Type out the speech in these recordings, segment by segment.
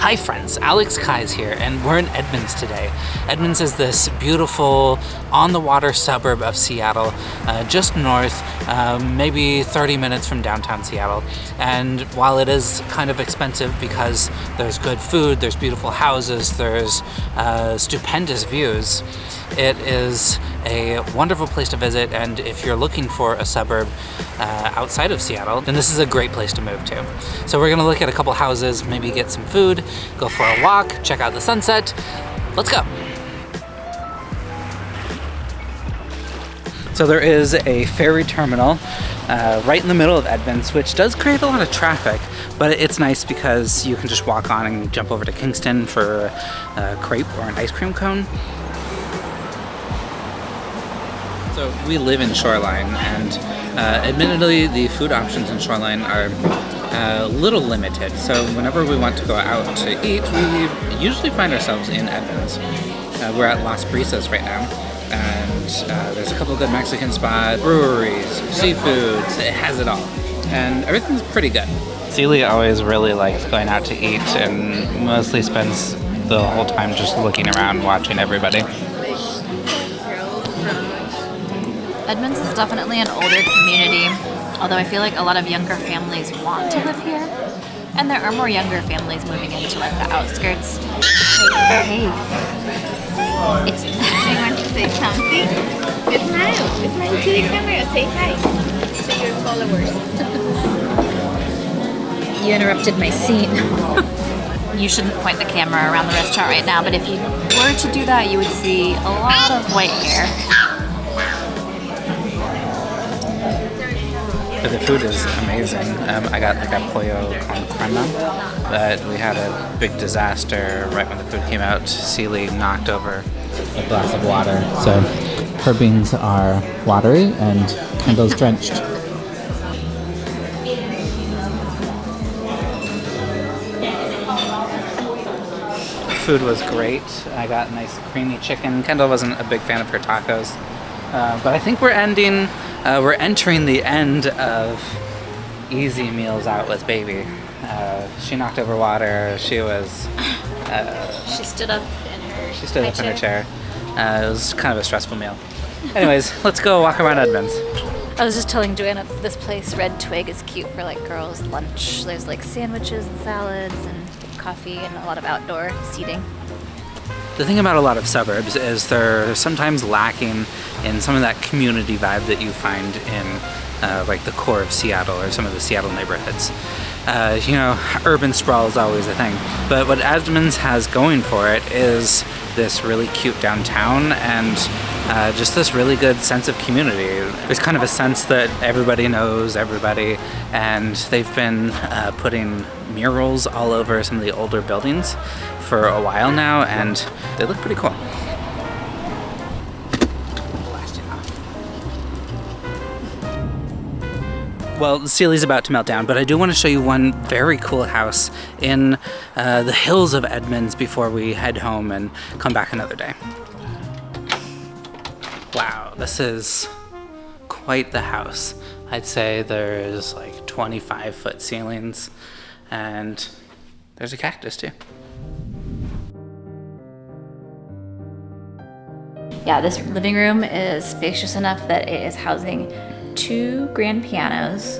Hi friends, Alex Kai's here, and we're in Edmonds today. Edmonds is this beautiful, on-the-water suburb of Seattle, just north, maybe 30 minutes from downtown Seattle. And while it is kind of expensive because there's good food, there's beautiful houses, there's stupendous views, it is a wonderful place to visit, and if you're looking for a suburb outside of Seattle, then this is a great place to move to. So we're gonna look at a couple houses, maybe get some food, go for a walk, check out the sunset. Let's go. So there is a ferry terminal right in the middle of Edmonds, which does create a lot of traffic, but it's nice because you can just walk on and jump over to Kingston for a crepe or an ice cream cone. So we live in Shoreline, and admittedly the food options in Shoreline are a little limited. So whenever we want to go out to eat, we usually find ourselves in Edmonds. We're at Brisas right now, and there's a couple of good Mexican spots, breweries, seafoods, it has it all. And everything's pretty good. Celie always really likes going out to eat and mostly spends the whole time just looking around, watching everybody. Edmonds is definitely an older community, although I feel like a lot of younger families want to live here. And there are more younger families moving into like the outskirts. Hey. It's Do you want to say something? Smile to the camera. Say hi to your followers. You interrupted my scene. You shouldn't point the camera around the restaurant right now, but if you were to do that, you would see a lot of white hair. But the food is amazing. I got like a pollo con crema, but we had a big disaster right when the food came out. Celie knocked over a glass of water. So her beans are watery and Kendall's drenched. Food was great. I got nice creamy chicken. Kendall wasn't a big fan of her tacos. But I think we're entering the end of easy meals out with baby. She knocked over water. She was. She stood up in her. She stood up in her chair. It was kind of a stressful meal. Anyways, let's go walk around Edmonds. I was just telling Joanna that this place, Red Twig, is cute for like girls' lunch. There's like sandwiches and salads and coffee and a lot of outdoor seating. The thing about a lot of suburbs is they're sometimes lacking in some of that community vibe that you find in like the core of Seattle or some of the Seattle neighborhoods. You know, urban sprawl is always a thing, but what Edmonds has going for it is this really cute downtown and just this really good sense of community. There's kind of a sense that everybody knows everybody, and they've been putting murals all over some of the older buildings for a while now, and they look pretty cool. Well, Celie's about to melt down, but I do want to show you one very cool house in the hills of Edmonds before we head home and come back another day. Wow, this is quite the house. I'd say there's like 25-foot ceilings, and there's a cactus too. Yeah, this living room is spacious enough that it is housing 2 grand pianos.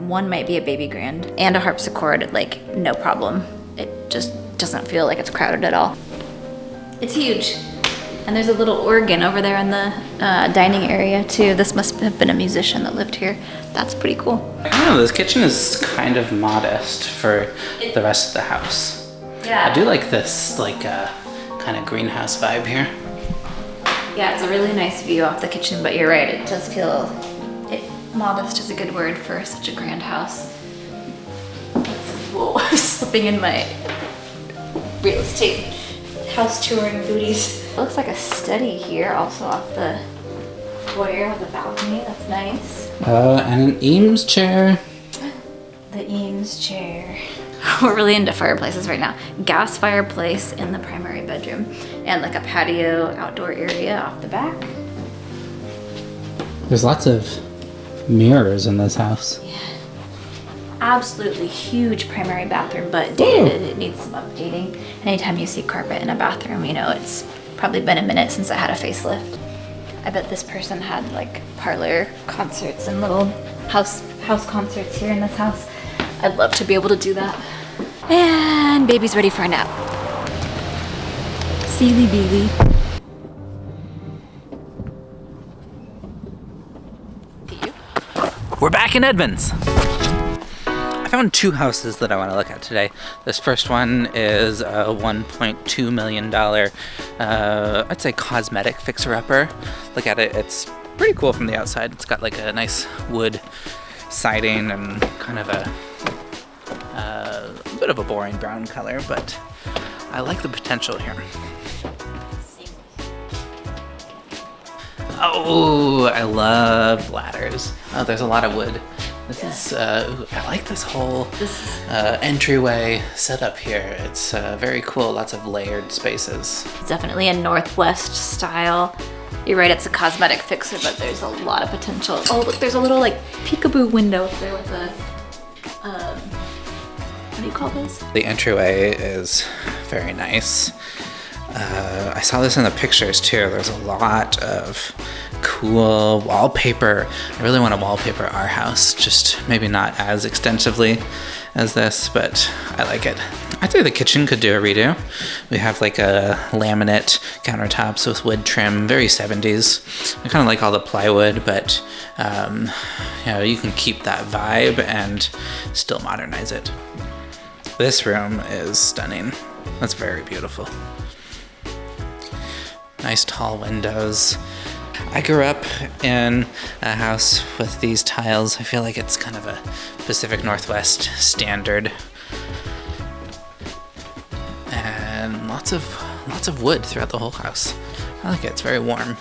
One might be a baby grand, and a harpsichord, like no problem. It just doesn't feel like it's crowded at all. It's huge. And there's a little organ over there in the dining area too. This must have been a musician that lived here. That's pretty cool. I don't know, this kitchen is kind of modest for the rest of the house. Yeah. I do like this like kind of greenhouse vibe here. Yeah, it's a really nice view off the kitchen, but you're right, it does feel, modest is a good word for such a grand house. Whoa, I'm slipping in my real estate house touring booties. It looks like a study here, also off the foyer with a balcony, that's nice. And an Eames chair. The Eames chair. We're really into fireplaces right now. Gas fireplace in the primary bedroom and like a patio outdoor area off the back. There's lots of mirrors in this house. Yeah. absolutely huge primary bathroom, but dated. It needs some updating. Anytime you see carpet in a bathroom, you know it's probably been a minute since it had a facelift. I bet this person had like parlor concerts and little house concerts here in this house. I'd love to be able to do that. And baby's ready for a nap. Seely Beely. We're back in Edmonds. I found two houses that I want to look at today. This first one is a $1.2 million, I'd say cosmetic fixer-upper. Look at it, it's pretty cool from the outside. It's got like a nice wood siding and kind of a bit of a boring brown color, but I like the potential here. Oh, I love ladders. Oh, there's a lot of wood. This is, ooh, I like this whole entryway setup here. It's very cool, lots of layered spaces. It's definitely a Northwest style. You're right, it's a cosmetic fixer, but there's a lot of potential. Oh, look, there's a little like peekaboo window up there with a, what do you call this? The entryway is very nice. I saw this in the pictures too. There's a lot of cool wallpaper. I really want to wallpaper our house, just maybe not as extensively as this, but I like it. I'd say the kitchen could do a redo. We have like a laminate countertops with wood trim, very 70s. I kind of like all the plywood, but you know, you can keep that vibe and still modernize it. This room is stunning. That's very beautiful. Nice tall windows. I grew up in a house with these tiles. I feel like it's kind of a Pacific Northwest standard. And lots of wood throughout the whole house. I like it, it's very warm.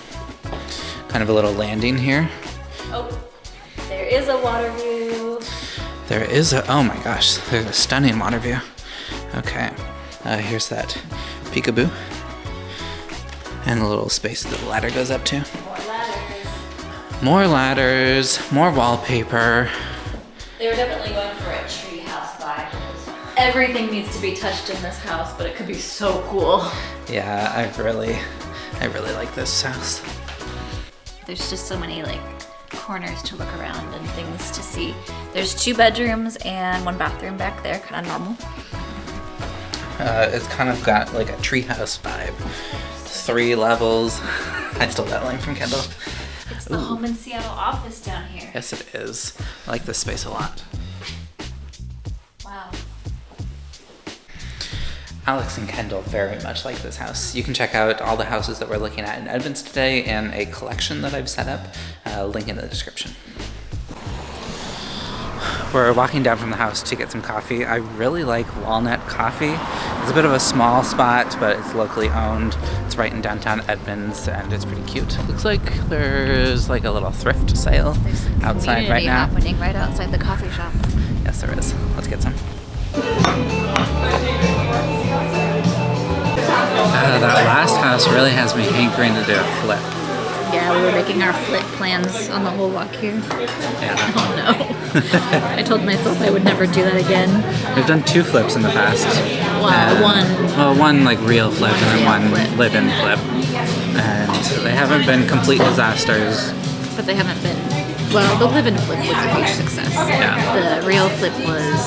Kind of a little landing here. Oh, there is a water view. There is a, oh my gosh, there's a stunning water view. Okay, here's that peekaboo. And a little space that the ladder goes up to. More ladders. More ladders, more wallpaper. They were definitely going for a tree house vibe. Everything needs to be touched in this house, but it could be so cool. Yeah, I really like this house. There's just so many like corners to look around and things to see. There's 2 bedrooms and 1 bathroom back there, kind of normal. It's kind of got like a treehouse vibe. 3 levels. I stole that line from Kendall. It's the Home in Seattle office down here. Yes, it is. I like this space a lot. Wow. Alex and Kendall very much like this house. You can check out all the houses that we're looking at in Edmonds today and a collection that I've set up. Link in the description. We're walking down from the house to get some coffee. I really like Walnut Coffee. It's a bit of a small spot, but it's locally owned. It's right in downtown Edmonds, and it's pretty cute. Looks like there's like a little thrift sale outside right now. Happening right outside the coffee shop. Yes, there is. Let's get some. That last house really has me hankering to do a flip. Yeah, we were making our flip plans on the whole walk here. Yeah. Oh no. I told myself I would never do that again. We've done 2 flips in the past. Well, one like real flip and then one flip. live-in flip. And they haven't been complete disasters. But they haven't been. Well, the live-in flip was a huge success. Yeah. The real flip was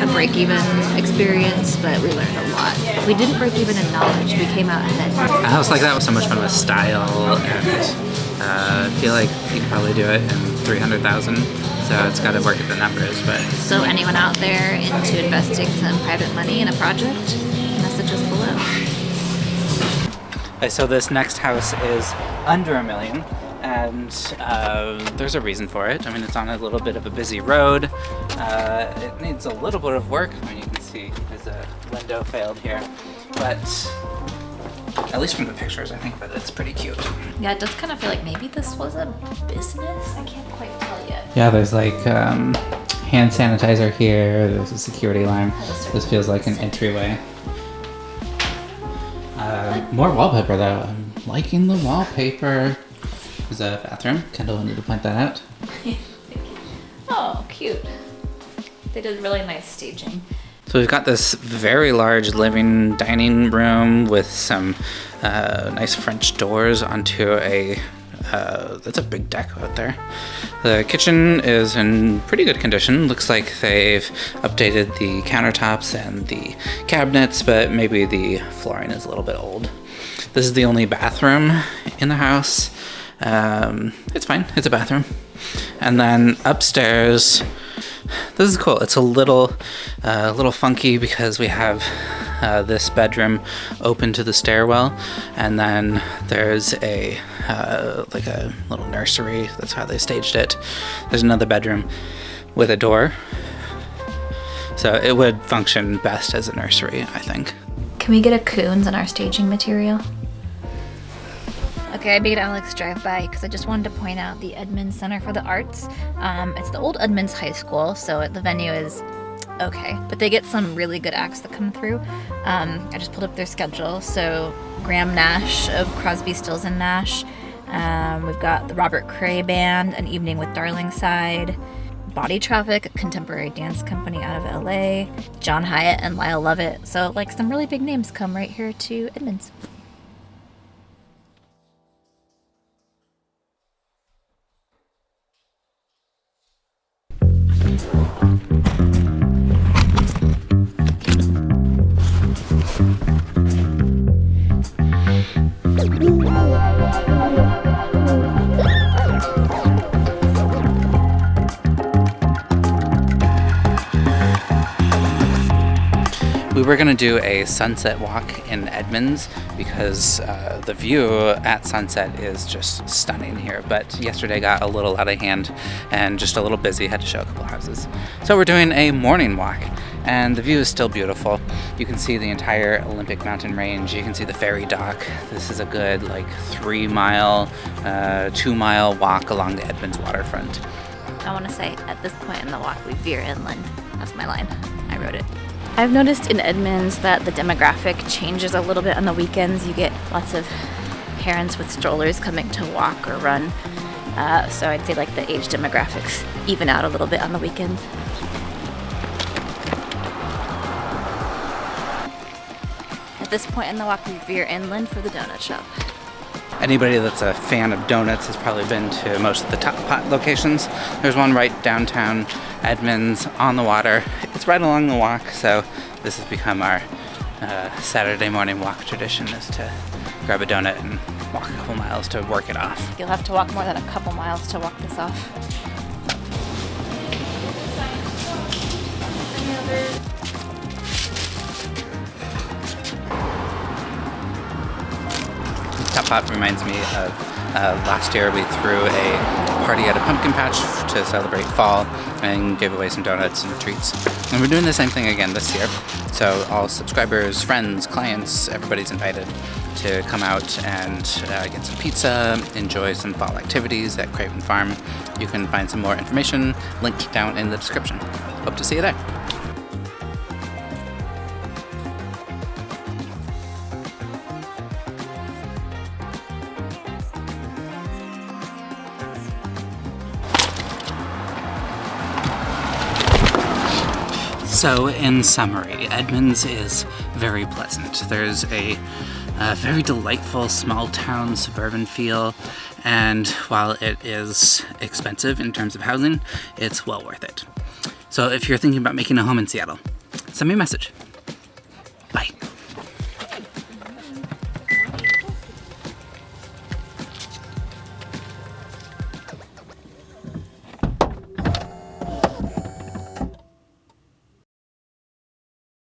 a break-even experience, but we learned a lot. We didn't break even in knowledge. We came out ahead. A house like that was so much fun with style, and I feel like you could probably do it in 300,000. So it's got to work at the numbers. But so anyone out there into investing some private money in a project, message us below. Okay, so this next house is under $1 million. And there's a reason for it. I mean, it's on a little bit of a busy road. It needs a little bit of work. I mean, you can see there's a window failed here. But at least from the pictures, I think that it's pretty cute. Yeah, it does kind of feel like maybe this was a business. I can't quite tell yet. Yeah, there's like hand sanitizer here. There's a security line. This feels like an entryway. More wallpaper though. I'm liking the wallpaper. There's a bathroom. Kendall, I need to point that out. Oh, cute. They did really nice staging. So we've got this very large living dining room with some nice French doors onto a, that's a big deck out there. The kitchen is in pretty good condition. Looks like they've updated the countertops and the cabinets, but maybe the flooring is a little bit old. This is the only bathroom in the house. It's fine, it's a bathroom. And then upstairs, this is cool. It's a little funky because we have this bedroom open to the stairwell, and then there's a like a little nursery. That's how they staged it. There's another bedroom with a door, so it would function best as a nursery, I think. Can we get a Coons in our staging material? Okay, I made Alex drive by because I just wanted to point out the Edmonds Center for the Arts. It's the old Edmonds High School, so the venue is okay, but they get some really good acts that come through. I just pulled up their schedule. So Graham Nash of Crosby, Stills and Nash. We've got the Robert Cray Band, An Evening with Darlingside. Body Traffic, a contemporary dance company out of LA. John Hyatt and Lyle Lovett. So like some really big names come right here to Edmonds. We were gonna do a sunset walk in Edmonds because the view at sunset is just stunning here, but yesterday got a little out of hand and just a little busy, had to show a couple houses. So we're doing a morning walk, and the view is still beautiful. You can see the entire Olympic mountain range, you can see the ferry dock. This is a good like 3-mile, 2-mile walk along the Edmonds waterfront. I want to say at this point in the walk we veer inland. That's my line. I wrote it. I've noticed in Edmonds that the demographic changes a little bit on the weekends. You get lots of parents with strollers coming to walk or run. So I'd say like the age demographics even out a little bit on the weekends. At this point in the walk, we veer inland for the donut shop. Anybody that's a fan of donuts has probably been to most of the Top Pot locations. There's one right downtown Edmonds on the water. It's right along the walk, so this has become our Saturday morning walk tradition, is to grab a donut and walk a couple miles to work it off. You'll have to walk more than a couple miles to walk this off. Top Pot reminds me of last year we threw a party at a pumpkin patch to celebrate fall and gave away some donuts and treats. And we're doing the same thing again this year. So all subscribers, friends, clients, everybody's invited to come out and get some pizza, enjoy some fall activities at Craven Farm. You can find some more information linked down in the description. Hope to see you there. So, in summary, Edmonds is very pleasant. There's a very delightful small town suburban feel, and while it is expensive in terms of housing, it's well worth it. So if you're thinking about making a home in Seattle, send me a message. Bye.